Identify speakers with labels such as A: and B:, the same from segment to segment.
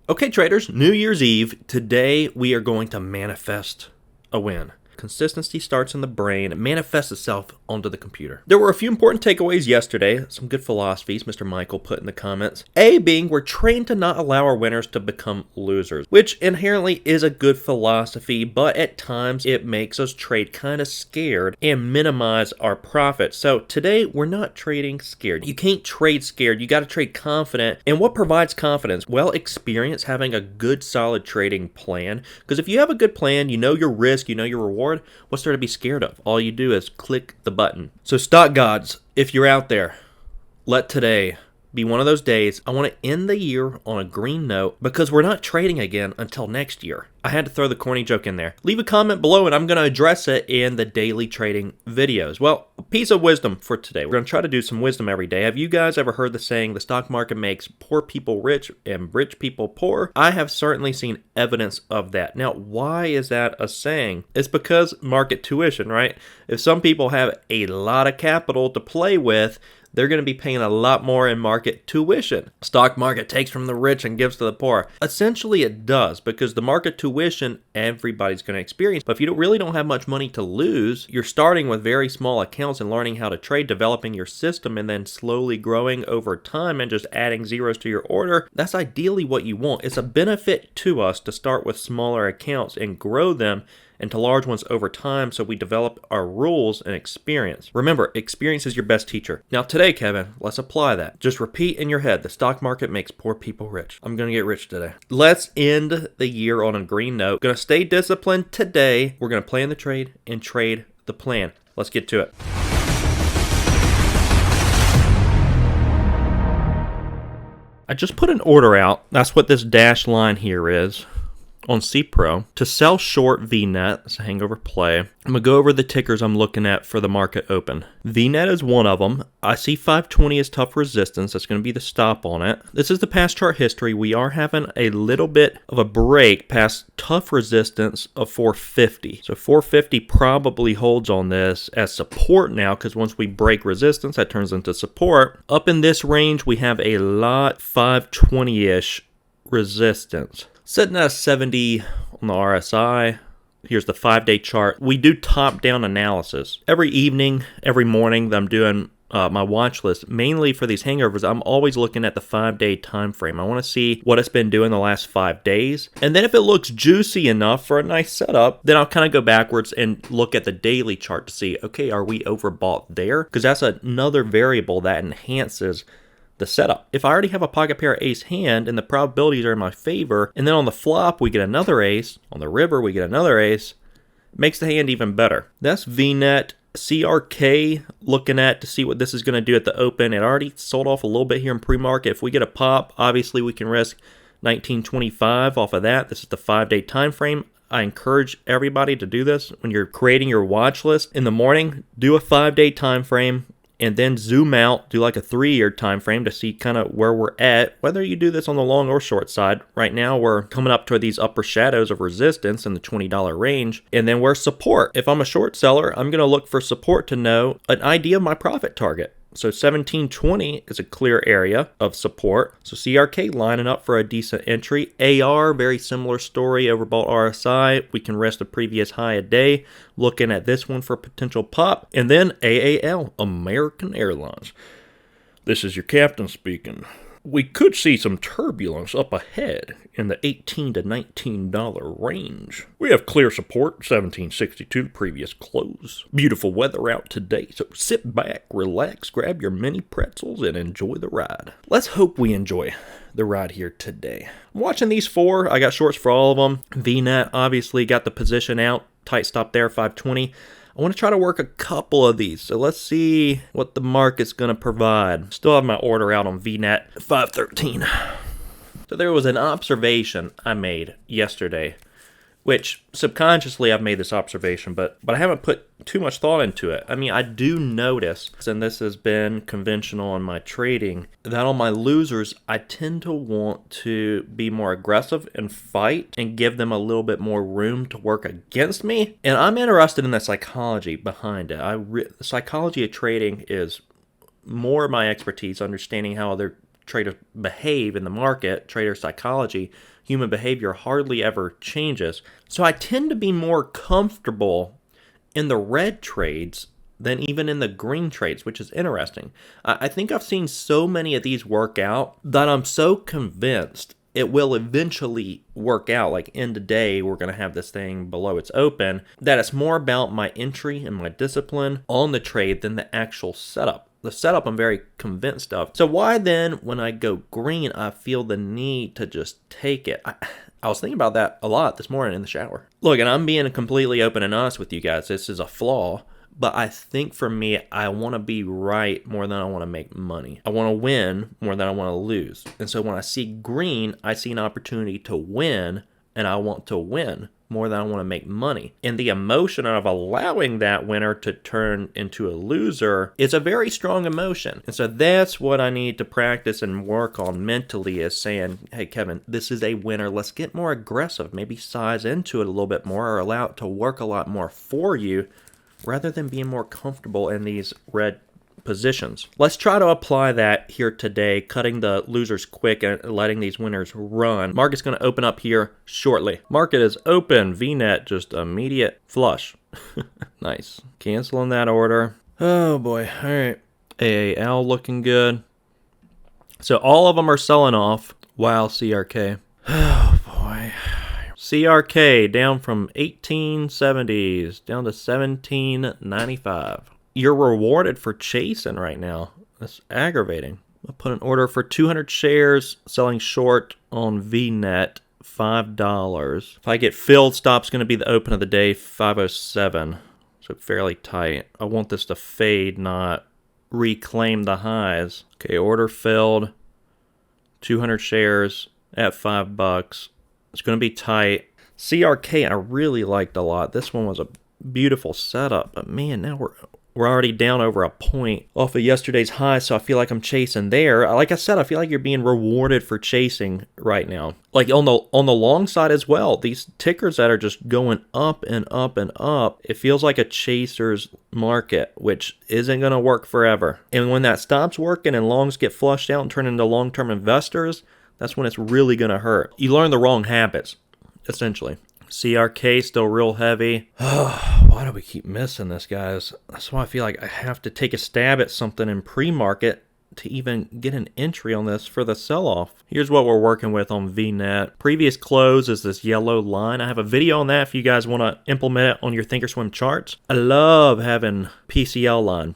A: Okay, traders, New Year's Eve. Today we are going to manifest a win. Consistency starts in the brain. It manifests itself onto the computer. There were a few important takeaways yesterday. Some good philosophies Mr. Michael put in the comments. A being we're trained to not allow our winners to become losers, which inherently is a good philosophy, but at times it makes us trade kind of scared and minimize our profits. So today we're not trading scared. You can't trade scared. You got to trade confident. And what provides confidence? Well, experience, having a good solid trading plan. Because if you have a good plan, you know your risk, you know your reward, what's there to be scared of? All you do is click the button. So stock gods, if you're out there, let today be one of those days. I want to end the year on a green note because we're not trading again until next year. I had to throw the corny joke in there. Leave a comment below and I'm going to address it in the daily trading videos. Well, a piece of wisdom for today. We're going to try to do some wisdom every day. Have you guys ever heard the saying, the stock market makes poor people rich and rich people poor? I have certainly seen evidence of that. Now, why is that a saying? It's because market tuition, right? If some people have a lot of capital to play with, they're going to be paying a lot more in market tuition. Stock market takes from the rich and gives to the poor. Essentially, it does, because the market tuition everybody's going to experience. But if you really don't have much money to lose, you're starting with very small accounts and learning how to trade, developing your system, and then slowly growing over time and just adding zeros to your order. That's ideally what you want. It's a benefit to us to start with smaller accounts and grow them into large ones over time, so we develop our rules and experience. Remember, experience is your best teacher. Now today, Kevin, let's apply that. Just repeat in your head, the stock market makes poor people rich. I'm gonna get rich today. Let's end the year on a green note. Gonna stay disciplined today. We're gonna plan the trade and trade the plan. Let's get to it. I just put an order out. That's what this dashed line here is. On CPro to sell short VNet. It's a hangover play. I'm going to go over the tickers I'm looking at for the market open. VNet is one of them. I see 520 as tough resistance. That's going to be the stop on it. This is the past chart history. We are having a little bit of a break past tough resistance of 450. So 450 probably holds on this as support now, because once we break resistance, that turns into support. Up in this range, we have a lot 520-ish resistance. Sitting at 70 on the RSI. Here's the 5-day chart. We do top-down analysis. Every evening, every morning that I'm doing my watch list, mainly for these hangovers, I'm always looking at the 5-day time frame. I want to see what it's been doing the last 5 days. And then if it looks juicy enough for a nice setup, then I'll kind of go backwards and look at the daily chart to see, okay, are we overbought there? Because that's another variable that enhances the setup. If I already have a pocket pair ace hand and the probabilities are in my favor, and then on the flop we get another ace, on the river we get another ace, it makes the hand even better. That's VNet. CRK, looking at to see what this is going to do at the open. It already sold off a little bit here in pre-market. If we get a pop, obviously we can risk 1925 off of that. This is the 5-day time frame. I encourage everybody to do this when you're creating your watch list in the morning. Do a 5-day time frame and then zoom out, do like a 3-year time frame to see kind of where we're at, whether you do this on the long or short side. Right now we're coming up to these upper shadows of resistance in the $20 range, and then where's support? If I'm a short seller, I'm going to look for support to know an idea of my profit target. So 1720 is a clear area of support. So CRK lining up for a decent entry. AR, very similar story, overbought RSI. We can rest the previous high a day. Looking at this one for potential pop. And then AAL, American Airlines. This is your captain speaking. We could see some turbulence up ahead in the $18 to $19 range. We have clear support, 1762 previous close. Beautiful weather out today, so sit back, relax, grab your mini pretzels, and enjoy the ride. Let's hope we enjoy the ride here today. I'm watching these 4. I got shorts for all of them. VNet obviously got the position out. Tight stop there, 520. I want to try to work a couple of these, so let's see what the market's going to provide. Still have my order out on VNet, 513. So there was an observation I made yesterday, which subconsciously I've made this observation, but I haven't put too much thought into it. I mean, I do notice, and this has been conventional in my trading, that on my losers, I tend to want to be more aggressive and fight and give them a little bit more room to work against me. And I'm interested in the psychology behind it. The psychology of trading is more my expertise, understanding how other traders behave in the market, trader psychology, human behavior hardly ever changes. So I tend to be more comfortable in the red trades than even in the green trades, which is interesting. I think I've seen so many of these work out that I'm so convinced it will eventually work out. Like end of day, we're going to have this thing below its open, that it's more about my entry and my discipline on the trade than the actual setup. The setup I'm very convinced of. So why then, when I go green, I feel the need to just take it? I was thinking about that a lot this morning in the shower. Look, and I'm being completely open and honest with you guys. This is a flaw. But I think for me, I want to be right more than I want to make money. I want to win more than I want to lose. And so when I see green, I see an opportunity to win, and I want to win more than I want to make money. And the emotion of allowing that winner to turn into a loser is a very strong emotion. And so that's what I need to practice and work on mentally, is saying, hey, Kevin, this is a winner. Let's get more aggressive. Maybe size into it a little bit more, or allow it to work a lot more for you, rather than being more comfortable in these red positions. Let's try to apply that here today, cutting the losers quick and letting these winners run. Market's going to open up here shortly. Market is open. VNet just immediate flush. Nice. Canceling that order. Oh boy. All right. AAL looking good. So all of them are selling off. Wow, CRK. Oh boy. CRK down from 1870s down to 1795. You're rewarded for chasing right now. That's aggravating. I'll put an order for 200 shares, selling short on VNet, $5. If I get filled, stop's going to be the open of the day, 507. So fairly tight. I want this to fade, not reclaim the highs. Okay, order filled. 200 shares at $5. It's going to be tight. CRK I really liked a lot. This one was a beautiful setup, but man, now we're already down over a point off of yesterday's high, so I feel like I'm chasing there. Like I said, I feel like you're being rewarded for chasing right now. Like on the long side as well, these tickers that are just going up and up and up, it feels like a chaser's market, which isn't going to work forever. And when that stops working and longs get flushed out and turn into long-term investors, that's when it's really going to hurt. You learn the wrong habits, essentially. CRK still real heavy. Why do we keep missing this, guys? That's why I feel like I have to take a stab at something in pre-market to even get an entry on this for the sell-off. Here's what we're working with on VNet. Previous close is this yellow line. I have a video on that if you guys want to implement it on your Thinkorswim charts. I love having PCL line.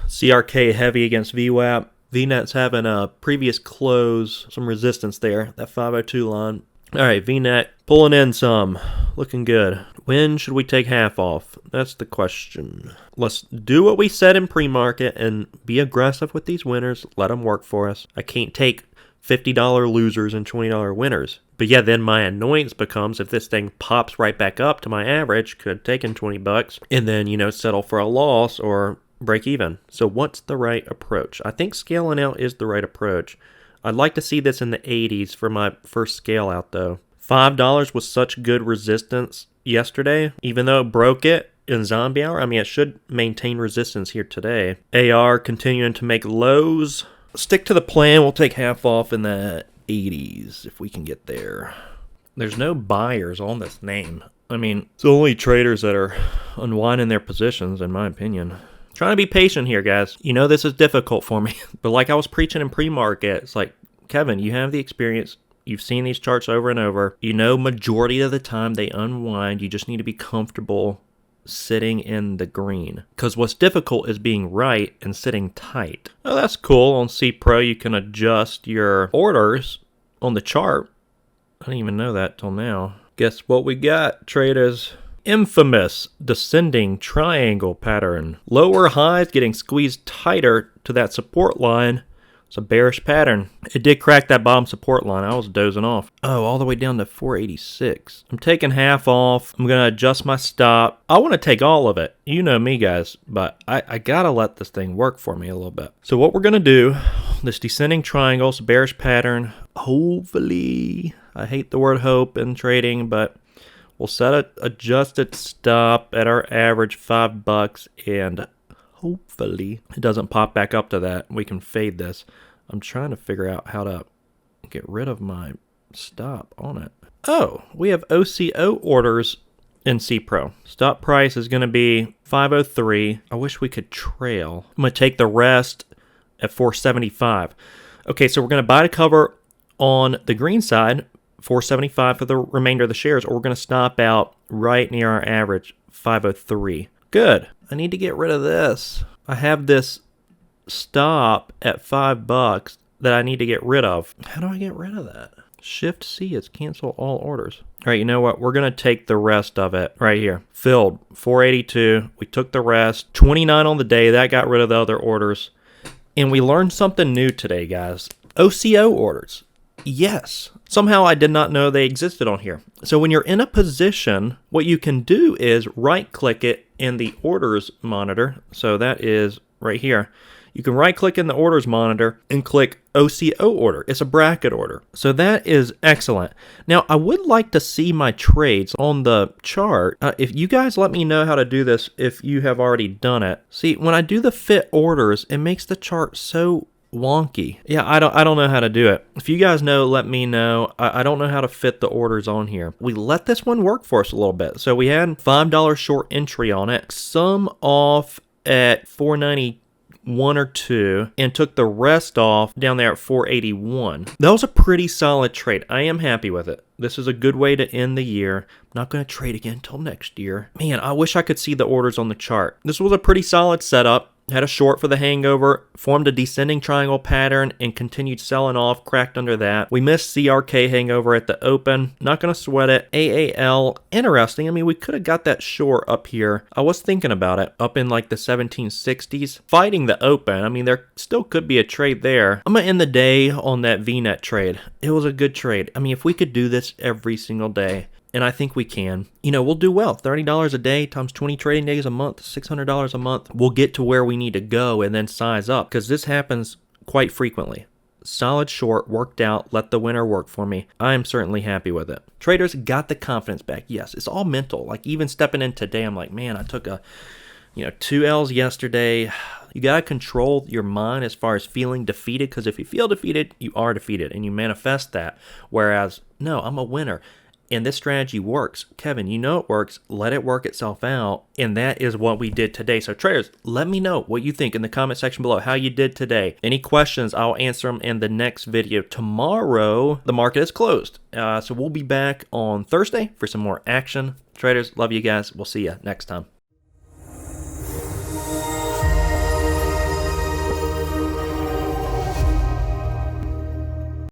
A: CRK heavy against VWAP. VNet's having a previous close, some resistance there, that 502 line. All right, VNet pulling in some, looking good. When should we take half off? That's the question. Let's do what we said in pre-market and be aggressive with these winners. Let them work for us. I can't take $50 losers and $20 winners. But yeah, then my annoyance becomes if this thing pops right back up to my average, could have taken $20, and then, settle for a loss or break even. So what's the right approach? I think scaling out is the right approach. I'd like to see this in the 80s for my first scale out though. $5 was such good resistance yesterday, even though it broke it in zombie hour. I mean, it should maintain resistance here today. AR continuing to make lows. Stick to the plan. We'll take half off in the 80s if we can get there. There's no buyers on this name. I mean, it's only traders that are unwinding their positions, in my opinion. Trying to be patient here, guys. This is difficult for me. But like I was preaching in pre-market, it's like, Kevin, you have the experience. You've seen these charts over and over. Majority of the time they unwind. You just need to be comfortable sitting in the green. Because what's difficult is being right and sitting tight. Oh, that's cool. On CPro, you can adjust your orders on the chart. I didn't even know that till now. Guess what we got, traders? Infamous descending triangle pattern. Lower highs getting squeezed tighter to that support line. It's a bearish pattern. It did crack that bottom support line. I was dozing off. Oh, all the way down to 486. I'm taking half off. I'm going to adjust my stop. I want to take all of it. You know me, guys, but I got to let this thing work for me a little bit. So what we're going to do, this descending triangle, it's a bearish pattern. Hopefully, I hate the word hope in trading, but we'll set an adjusted stop at our average $5, and hopefully it doesn't pop back up to that. We can fade this. I'm trying to figure out how to get rid of my stop on it. Oh, we have OCO orders in CPro. Stop price is going to be 503. I wish we could trail. I'm going to take the rest at 475. Okay, so we're going to buy the cover on the green side, 475 for the remainder of the shares, or we're going to stop out right near our average, 503. Good. I need to get rid of this. I have this stop at $5 that I need to get rid of. How do I get rid of that? Shift C is cancel all orders. All right, you know what? We're going to take the rest of it right here. Filled, 482. We took the rest. 29 on the day. That got rid of the other orders. And we learned something new today, guys. OCO orders. Yes. Somehow I did not know they existed on here. So when you're in a position, what you can do is right-click it in the orders monitor. So that is right here. You can right-click in the orders monitor and click OCO order. It's a bracket order. So that is excellent. Now, I would like to see my trades on the chart. If you guys let me know how to do this, if you have already done it. See, when I do the fit orders, it makes the chart so wonky. Yeah, I don't know how to do it. If you guys know, let me know. I don't know how to fit the orders on here. We let this one work for us a little bit. So we had $5 short entry on it. Some off at 491 or 2 and took the rest off down there at 481. That was a pretty solid trade. I am happy with it. This is a good way to end the year. I'm not going to trade again until next year. Man, I wish I could see the orders on the chart. This was a pretty solid setup. Had a short for the hangover, formed a descending triangle pattern, and continued selling off, cracked under that. We missed CRK hangover at the open. Not going to sweat it. AAL, interesting. I mean, we could have got that short up here. I was thinking about it, up in like the 1760s. Fighting the open. I mean, there still could be a trade there. I'm going to end the day on that VNet trade. It was a good trade. I mean, if we could do this every single day, and I think we can, you know, we'll do well. $30 a day times 20 trading days a month, $600 a month. We'll get to where we need to go and then size up, because this happens quite frequently. Solid short, worked out, let the winner work for me. I am certainly happy with it. Traders got the confidence back. Yes, it's all mental. Like even stepping in today, I'm like, man, I took 2 L's yesterday. You got to control your mind as far as feeling defeated, because if you feel defeated, you are defeated and you manifest that. Whereas, no, I'm a winner. And this strategy works. Kevin, you know it works. Let it work itself out. And that is what we did today. So traders, let me know what you think in the comment section below, how you did today. Any questions, I'll answer them in the next video. Tomorrow, the market is closed. So we'll be back on Thursday for some more action. Traders, love you guys. We'll see you next time.